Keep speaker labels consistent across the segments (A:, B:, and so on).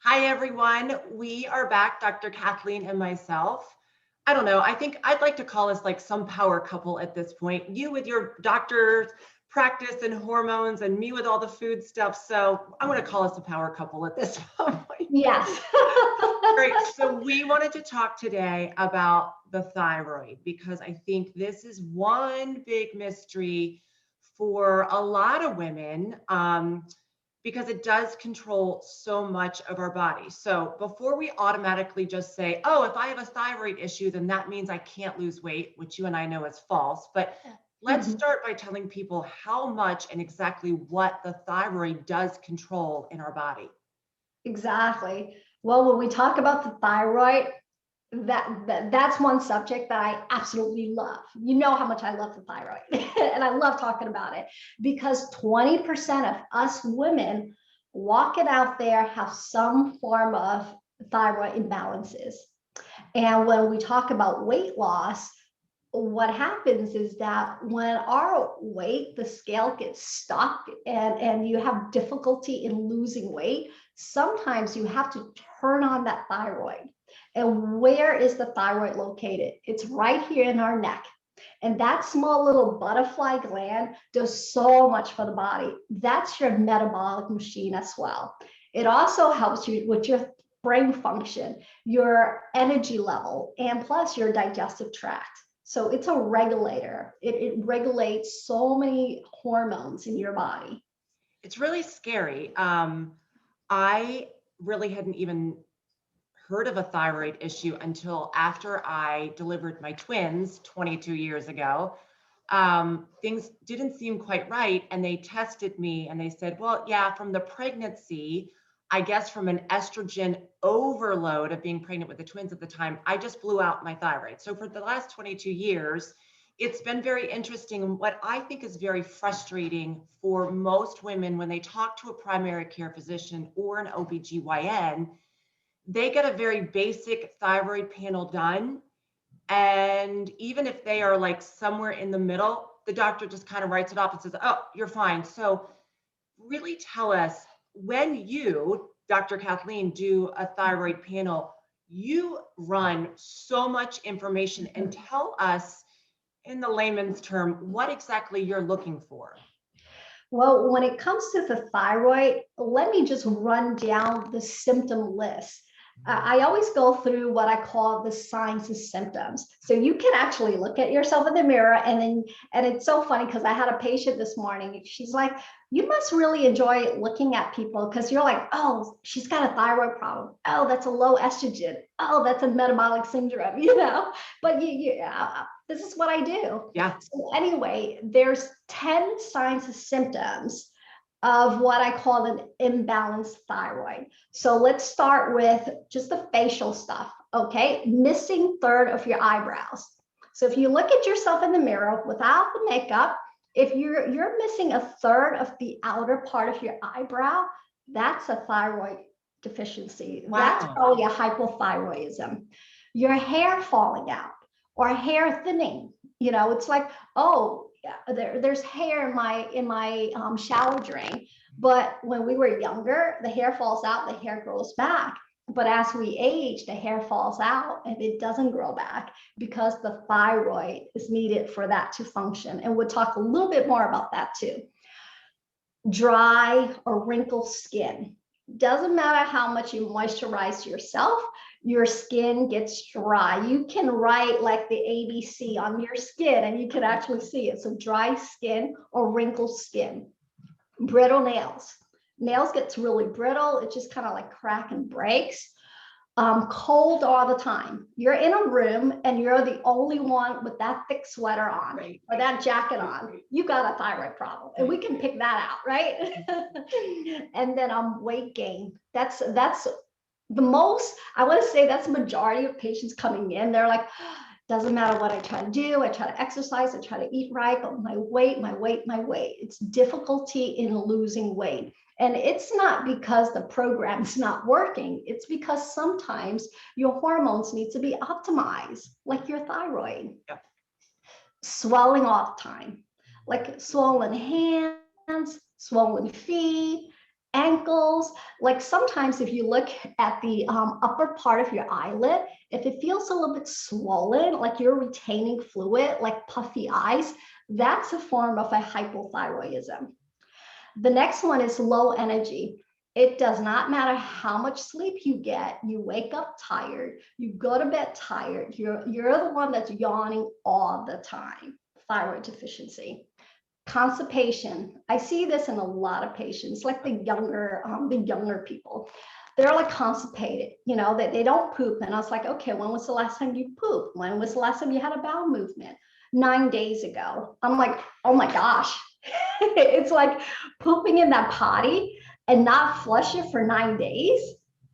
A: Hi, everyone. We are back, Dr. Kathleen and myself. I don't know. I think I'd like to call us like some power couple at this point. You with your doctor's practice and hormones, and me with all the food stuff. So I'm going to call us a power couple at this point.
B: Yes.
A: Great. So we wanted to talk today about the thyroid because I think this is one big mystery for a lot of women. Because it does control so much of our body. So before we automatically just say, oh, if I have a thyroid issue, then that means I can't lose weight, which you and I know is false. But let's
B: Mhm.
A: start by telling people how much and exactly what the thyroid does control in our body.
B: Exactly. Well, when we talk about the thyroid, that's one subject that I absolutely love. You know how much I love the thyroid, and I love talking about it because 20% of us women walking out there have some form of thyroid imbalances. And when we talk about weight loss, what happens is that when our weight, the scale gets stuck and you have difficulty in losing weight, sometimes you have to turn on that thyroid. And where is the thyroid located? It's right here in our neck. And that small little butterfly gland does so much for the body. That's your metabolic machine as well. It also helps you with your brain function, your energy level, and plus your digestive tract. So it's a regulator. It regulates so many hormones in your body.
A: It's really scary. I really hadn't even heard of a thyroid issue until after I delivered my twins 22 years ago. Things didn't seem quite right. And they tested me and they said, well, yeah, from the pregnancy, I guess from an estrogen overload of being pregnant with the twins at the time, I just blew out my thyroid. So for the last 22 years, it's been very interesting. And what I think is very frustrating for most women when they talk to a primary care physician or an OBGYN, they get a very basic thyroid panel done. And even if they are like somewhere in the middle, the doctor just kind of writes it off and says, oh, you're fine. So really tell us when you, Dr. Kathleen, do a thyroid panel, you run so much information and tell us in the layman's term what exactly you're looking for.
B: Well, when it comes to the thyroid, let me just run down the symptom list. I always go through what I call the signs and symptoms. So you can actually look at yourself in the mirror and it's so funny because I had a patient this morning. She's like, you must really enjoy looking at people because you're like, oh, she's got a thyroid problem. Oh, that's a low estrogen. Oh, that's a metabolic syndrome, But this is what I do.
A: Yeah.
B: So anyway, there's 10 signs and symptoms of what I call an imbalanced thyroid. So let's start with just the facial stuff, okay? Missing third of your eyebrows. So if you look at yourself in the mirror without the makeup, if you're missing a third of the outer part of your eyebrow, that's a thyroid deficiency. That's
A: Wow.
B: probably a hypothyroidism. Your hair falling out or hair thinning, it's like, oh, there's hair in my shower drain, but when we were younger, the hair falls out, the hair grows back. But as we age, the hair falls out and it doesn't grow back because the thyroid is needed for that to function. And we'll talk a little bit more about that too. Dry or wrinkled skin. Doesn't matter how much you moisturize yourself, your skin gets dry. You can write like the ABC on your skin and you can actually see it. So dry skin or wrinkled skin. Brittle nails. Nails gets really brittle. It just kind of like crack and breaks. Cold all the time. You're in a room and you're the only one with that thick sweater on
A: Right.
B: or that jacket on. You got a thyroid problem, and we can pick that out, right? And then weight gain. That's the most. I want to say that's the majority of patients coming in. They're like, doesn't matter what I try to do. I try to exercise. I try to eat right, but my weight. It's difficulty in losing weight. And it's not because the program's not working. It's because sometimes your hormones need to be optimized, like your thyroid.
A: Yep.
B: Swelling all the time, like swollen hands, swollen feet, ankles. Like sometimes if you look at the upper part of your eyelid, if it feels a little bit swollen, like you're retaining fluid, like puffy eyes, that's a form of a hypothyroidism. The next one is low energy. It does not matter how much sleep you get, you wake up tired, you go to bed tired, you're the one that's yawning all the time. Thyroid deficiency. Constipation. I see this in a lot of patients, like the younger people. They're like constipated, you know, that they don't poop. And I was like, okay, when was the last time you pooped? When was the last time you had a bowel movement? 9 days ago. I'm like, oh my gosh. It's like pooping in that potty and not flush it for 9 days.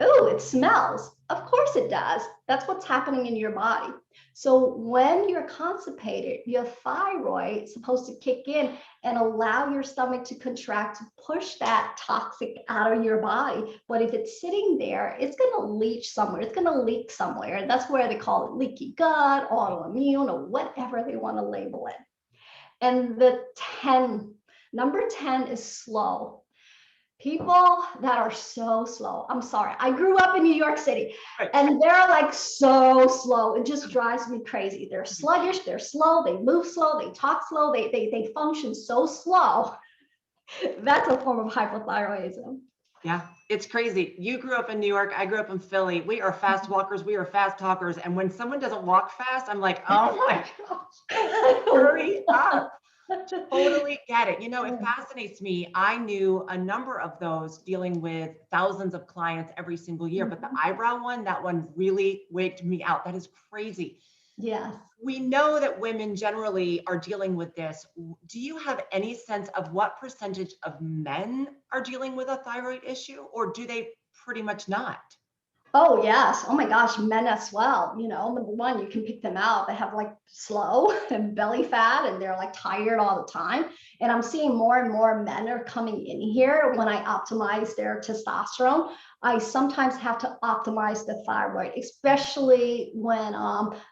B: Oh, it smells. Of course it does. That's what's happening in your body. So when you're constipated, your thyroid is supposed to kick in and allow your stomach to contract to push that toxic out of your body. But if it's sitting there, it's going to leach somewhere. It's going to leak somewhere. And that's where they call it leaky gut, autoimmune, or whatever they want to label it. And the 10, number 10 is slow. People that are so slow. I'm sorry. I grew up in New York City and they're like so slow. It just drives me crazy. They're sluggish, they're slow, they move slow, they talk slow, they function so slow. That's a form of hypothyroidism.
A: Yeah, it's crazy. You grew up in New York. I grew up in Philly. We are fast walkers. We are fast talkers. And when someone doesn't walk fast, I'm like, oh my gosh, hurry up. Totally get it. You know, it fascinates me. I knew a number of those dealing with thousands of clients every single year, but the eyebrow one, that one really waked me out. That is crazy.
B: Yes.
A: We know that women generally are dealing with this. Do you have any sense of what percentage of men are dealing with a thyroid issue, or do they pretty much not?
B: Oh, yes. Oh my gosh, men as well. You know, number one, you can pick them out. They have like slow and belly fat and they're like tired all the time. And I'm seeing more and more men are coming in here when I optimize their testosterone. I sometimes have to optimize the thyroid, especially when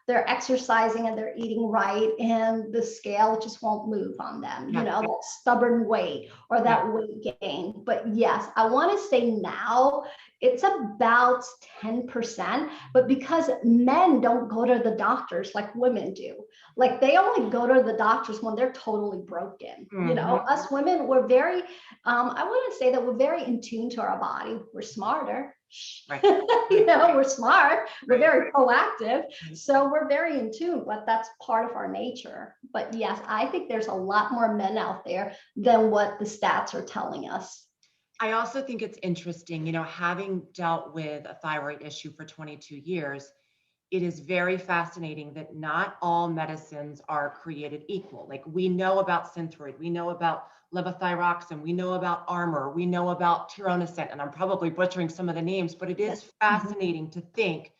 B: they're exercising and they're eating right and the scale just won't move on them, you know, that stubborn weight or that weight gain. But yes, I want to say now it's about 10%, but because men don't go to the doctors like women do, like they only go to the doctors when they're totally broken. You know, us women, we're very, I want to say that we're very in tune to our body. We're smarter.
A: Right.
B: You know, we're smart. We're very proactive. So we're very in tune, but that's part of our nature. But yes, I think there's a lot more men out there than what the stats are telling us.
A: I also think it's interesting, you know, having dealt with a thyroid issue for 22 years, it is very fascinating that not all medicines are created equal. Like we know about Synthroid, we know about levothyroxine, we know about Armour, we know about Tironicent, and I'm probably butchering some of the names, but it is fascinating to think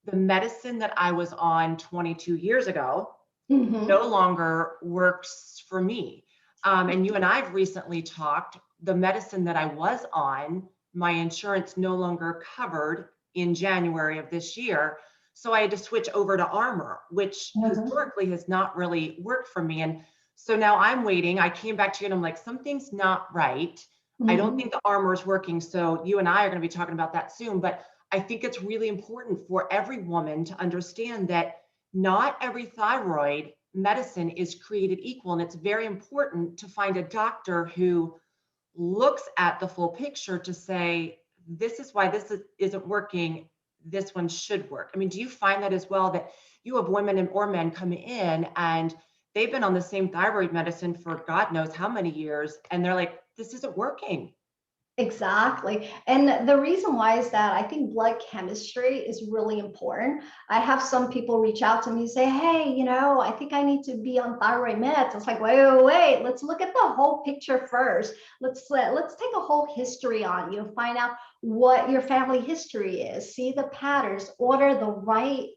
A: the medicine that I was on 22 years ago no longer works for me. And you and I've recently talked, the medicine that I was on, my insurance no longer covered in January of this year. So I had to switch over to Armour, which historically has not really worked for me. And so now I'm waiting. I came back to you and I'm like, something's not right. I don't think the Armour is working. So you and I are going to be talking about that soon. But I think it's really important for every woman to understand that not every thyroid medicine is created equal. And it's very important to find a doctor who looks at the full picture to say, this is why this isn't working. This one should work. I mean, do you find that as well, that you have women or men come in and they've been on the same thyroid medicine for God knows how many years, and they're like, this isn't working?
B: Exactly. And the reason why is that I think blood chemistry is really important. I have some people reach out to me and say, hey, you know, I think I need to be on thyroid meds. It's like, wait, let's look at the whole picture first. Let's take a whole history on you, find out what your family history is, see the patterns, order the right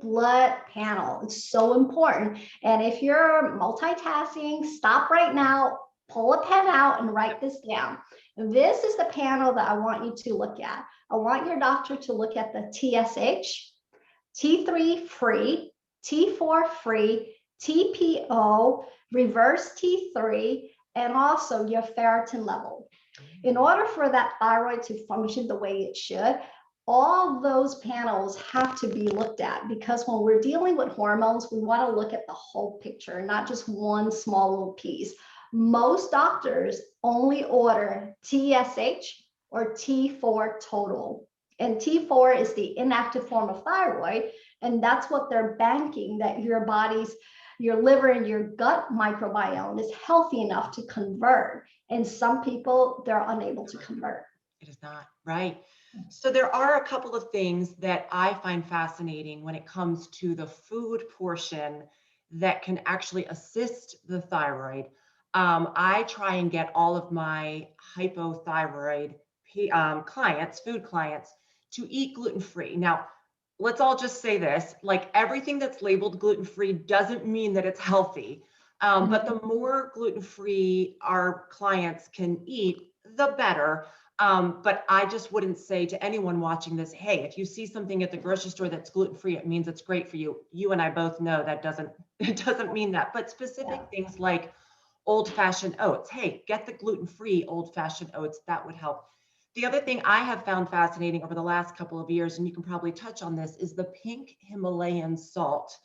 B: blood panel. It's so important. And if you're multitasking, stop right now, pull a pen out and write this down. This is the panel that I want you to look at. I want your doctor to look at the TSH, T3 free, T4 free, TPO, reverse T3, and also your ferritin level. In order for that thyroid to function the way it should, all those panels have to be looked at, because when we're dealing with hormones, we want to look at the whole picture, not just one small little piece. Most doctors only order TSH or T4 total. And T4 is the inactive form of thyroid. And that's what they're banking, that your liver and your gut microbiome is healthy enough to convert. And some people, they're unable to convert.
A: It is not, right? So there are a couple of things that I find fascinating when it comes to the food portion that can actually assist the thyroid. I try and get all of my hypothyroid clients, food clients, to eat gluten-free. Now, let's all just say this, like everything that's labeled gluten-free doesn't mean that it's healthy. But the more gluten-free our clients can eat, the better. But I just wouldn't say to anyone watching this, hey, if you see something at the grocery store that's gluten-free, it means it's great for you. You and I both know that it doesn't mean that. But specific things like old-fashioned oats, hey, get the gluten-free old-fashioned oats, that would help. The other thing I have found fascinating over the last couple of years, and you can probably touch on this, is the pink Himalayan salt.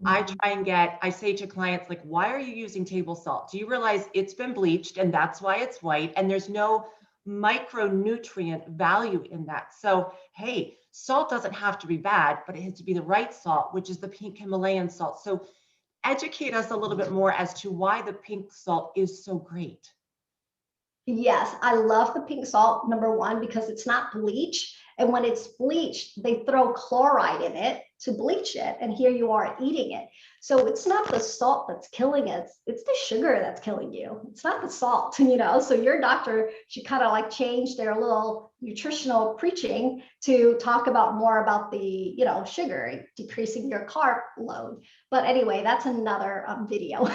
A: I try and I say to clients, like, why are you using table salt? Do you realize it's been bleached and that's why it's white? And there's no micronutrient value in that. So, hey, salt doesn't have to be bad, but it has to be the right salt, which is the pink Himalayan salt. So educate us a little bit more as to why the pink salt is so great.
B: Yes, I love the pink salt, number one, because it's not bleach. And when it's bleached, they throw chloride in it to bleach it. And here you are eating it. So it's not the salt that's killing it. It's the sugar that's killing you. It's not the salt, So your doctor should kind of like change their little nutritional preaching to talk about more about the, sugar, decreasing your carb load. But anyway, that's another video.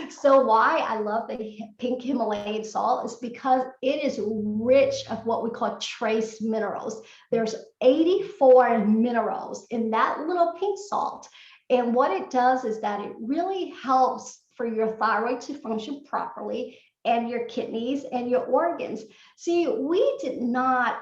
B: So why I love the pink Himalayan salt is because it is rich of what we call trace minerals. There's 84 minerals in that little pink salt. And what it does is that it really helps for your thyroid to function properly, and your kidneys and your organs. See, we did not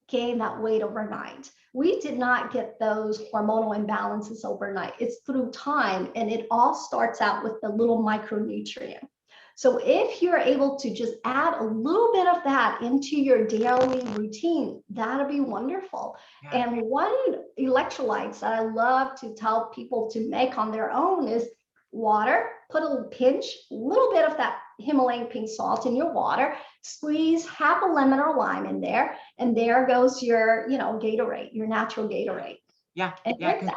B: gain that weight overnight. We did not get those hormonal imbalances overnight. It's through time, and it all starts out with the little micronutrient. So if you're able to just add a little bit of that into your daily routine, that'll be wonderful. Yeah. And one electrolytes that I love to tell people to make on their own is water. Put a little bit of that Himalayan pink salt in your water, squeeze half a lemon or lime in there, and there goes your, Gatorade, your natural Gatorade.
A: Yeah, because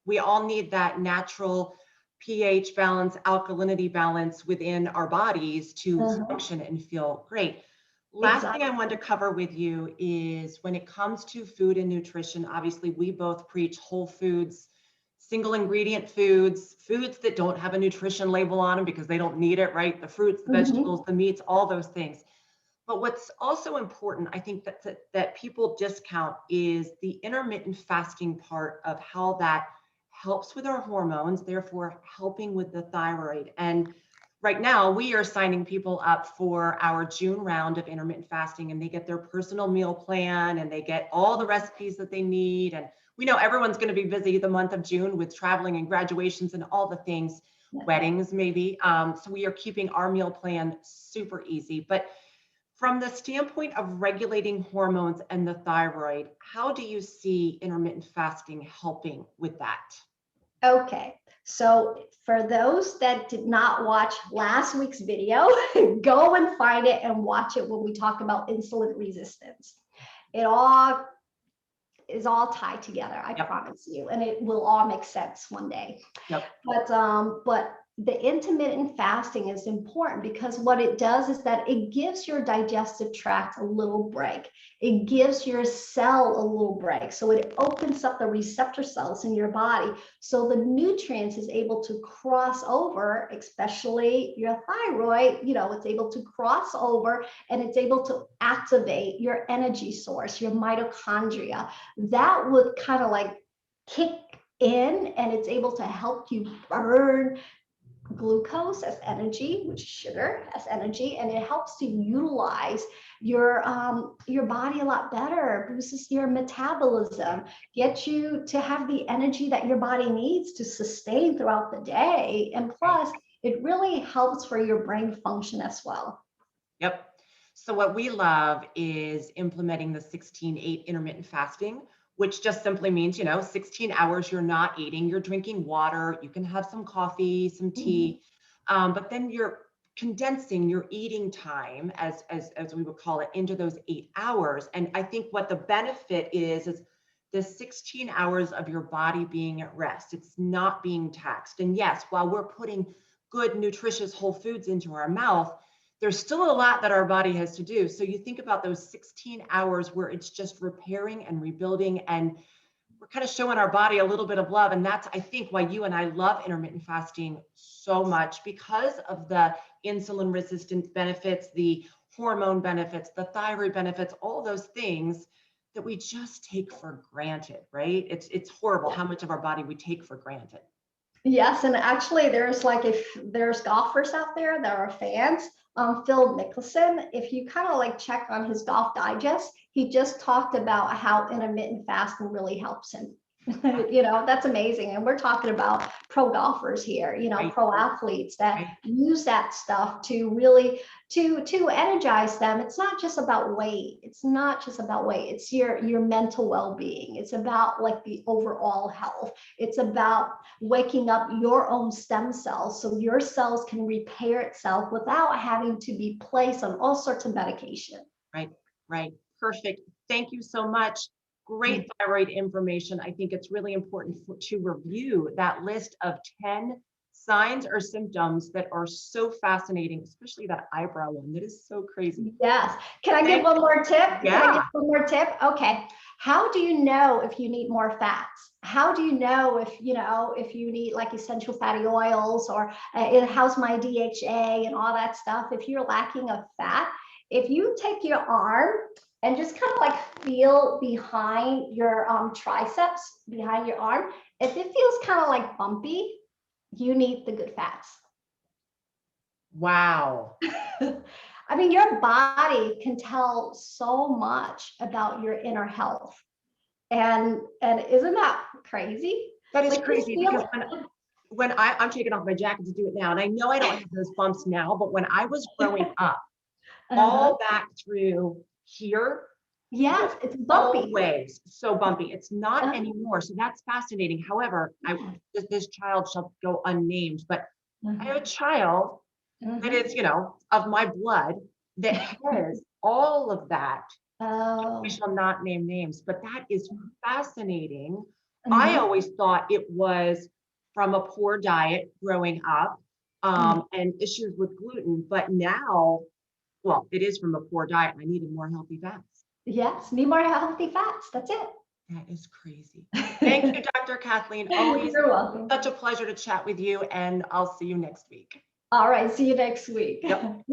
A: we all need that natural pH balance, alkalinity balance within our bodies to function and feel great. Last thing I wanted to cover with you is when it comes to food and nutrition, obviously we both preach whole foods, single ingredient foods that don't have a nutrition label on them because they don't need it, right? The fruits, the vegetables, the meats, all those things. But what's also important, I think that people discount is the intermittent fasting part of how that helps with our hormones, therefore helping with the thyroid. And right now we are signing people up for our June round of intermittent fasting, and they get their personal meal plan and they get all the recipes that they need. And we know everyone's going to be busy the month of June with traveling and graduations and all the things, weddings maybe. So we are keeping our meal plan super easy. But from the standpoint of regulating hormones and the thyroid, how do you see intermittent fasting helping with that?
B: Okay, so for those that did not watch last week's video, go and find it and watch it when we talk about insulin resistance. It all is all tied together, I promise you, and it will all make sense one day. But the intermittent fasting is important because what it does is that it gives your digestive tract a little break. It gives your cell a little break. So it opens up the receptor cells in your body. So the nutrients is able to cross over, especially your thyroid, it's able to cross over and it's able to activate your energy source, your mitochondria. That would kind of like kick in, and it's able to help you burn glucose as energy, which is sugar as energy, and it helps to utilize your body a lot better, boosts your metabolism, get you to have the energy that your body needs to sustain throughout the day. And
A: Right.
B: plus, it really helps for your brain function as well.
A: Yep. So what we love is implementing the 16/8 intermittent fasting, which just simply means, 16 hours you're not eating, you're drinking water, you can have some coffee, some
B: Mhm.
A: tea, but then you're condensing your eating time, as we would call it, into those 8 hours. And I think what the benefit is the 16 hours of your body being at rest. It's not being taxed. And yes, while we're putting good, nutritious whole foods into our mouth, there's still a lot that our body has to do. So you think about those 16 hours where it's just repairing and rebuilding, and we're kind of showing our body a little bit of love. And that's, I think, why you and I love intermittent fasting so much, because of the insulin resistance benefits, the hormone benefits, the thyroid benefits, all those things that we just take for granted, right? It's horrible how much of our body we take for granted.
B: Yes, and actually, there's like if there's golfers out there that are fans, Phil Mickelson, if you kind of like check on his Golf Digest, he just talked about how intermittent fasting really helps him. That's amazing. And we're talking about pro golfers here,
A: Right,
B: pro athletes that
A: right.
B: use that stuff to really to energize them. It's not just about weight. It's not just about weight. It's your mental well-being. It's about like the overall health. It's about waking up your own stem cells so your cells can repair itself without having to be placed on all sorts of medication.
A: Right, right. Perfect. Thank you so much. Great thyroid information. I think it's really important to review that list of 10 signs or symptoms that are so fascinating, especially that eyebrow one. That is so crazy.
B: Yes. Can I give
A: Thank,
B: one more tip? Can I give
A: yeah.
B: one more tip? Okay. How do you know if you need more fats? How do you know if you need like essential fatty oils or how's my DHA and all that stuff? If you're lacking of fat, if you take your arm and just kind of like feel behind your triceps, behind your arm, if it feels kind of like bumpy, you need the good fats.
A: Wow.
B: I mean, your body can tell so much about your inner health. And isn't that crazy?
A: That is
B: Like you
A: crazy
B: feel
A: because
B: it.
A: when I'm taking off my jacket to do it now, and I know I don't have those bumps now, but when I was growing up,
B: Uh-huh.
A: all back through here was
B: Yes, it's bumpy.
A: always so bumpy. It's not
B: Uh,
A: anymore. So that's fascinating. However, this child shall go unnamed, but I have a
B: mhm,
A: child that
B: mhm.
A: is, of my blood that has all of that. We
B: Oh.
A: shall not name names, but that is fascinating. I
B: Mhm,
A: always thought it was from a poor diet growing up,
B: mhm.
A: and issues with gluten, but now, well, it is from a poor diet. I needed more healthy fats.
B: Yes, need more healthy fats. That's
A: That is crazy. Thank you,
B: it.
A: Dr. Kathleen. Always
B: You're welcome.
A: such a pleasure to chat with you, and I'll see you next week.
B: All right, see you next week.
A: Yep.